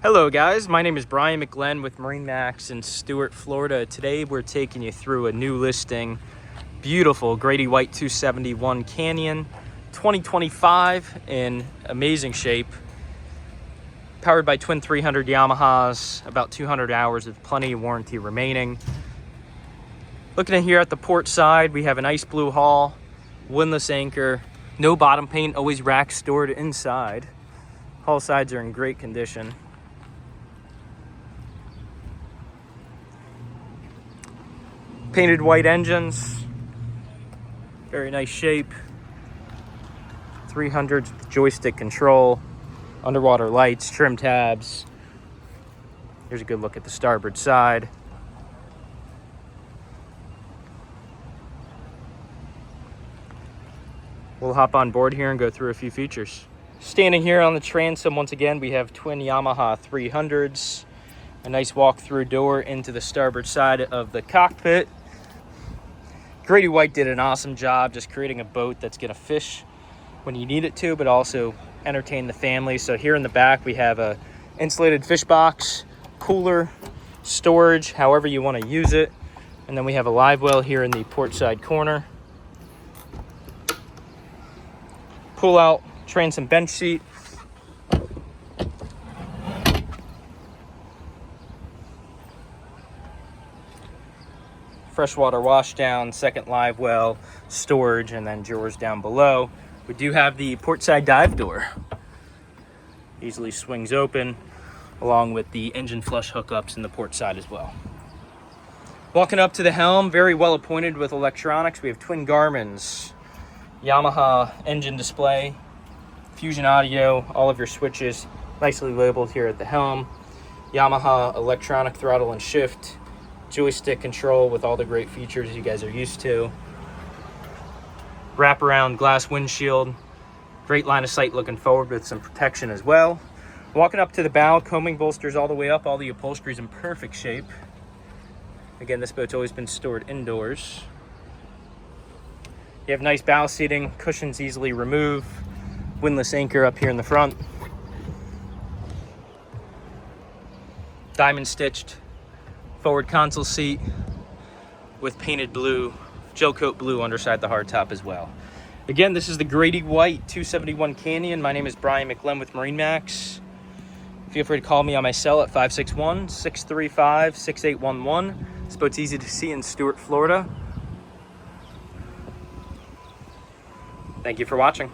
Hello guys, my name is Bryan Mcglynn with MarineMax in Stuart, Florida. Today we're taking you through a new listing. Beautiful Grady-White 271 Canyon, 2025, in amazing shape. Powered by twin 300 Yamahas, about 200 hours with plenty of warranty remaining. Looking in here at the port side, we have an ice blue hull, windlass anchor, no bottom paint, always rack stored inside. Hull sides are in great condition. Painted white engines, very nice shape. 300 joystick control, underwater lights, trim tabs. Here's a good look at the starboard side. We'll hop on board here and go through a few features. Standing here on the transom, once again, we have twin Yamaha 300s. A nice walk-through door into the starboard side of the cockpit. Grady-White did an awesome job just creating a boat that's gonna fish when you need it to, but also entertain the family. So here in the back, we have a insulated fish box, cooler, storage, however you wanna use it. And then we have a live well here in the port side corner. Pull out transom bench seat. Freshwater wash down, second live well, storage, and then drawers down below. We do have the port side dive door. Easily swings open, along with the engine flush hookups in the port side as well. Walking up to the helm, very well appointed with electronics. We have twin Garmin's, Yamaha engine display, Fusion audio, all of your switches nicely labeled here at the helm. Yamaha electronic throttle and shift, joystick control with all the great features you guys are used to. Wraparound glass windshield, great line of sight looking forward with some protection as well. Walking up to the bow, coaming bolsters all the way up, all the upholstery's in perfect shape. Again, this boat's always been stored indoors. You have nice bow seating, cushions easily remove, windlass anchor up here in the front. Diamond stitched forward console seat with painted blue, gel coat blue underside the hardtop as well. Again, this is the Grady-White 271 Canyon. My name is Bryan Mcglynn with MarineMax. Feel free to call me on my cell at 561-635-6811. This boat's easy to see in Stuart, Florida. Thank you for watching.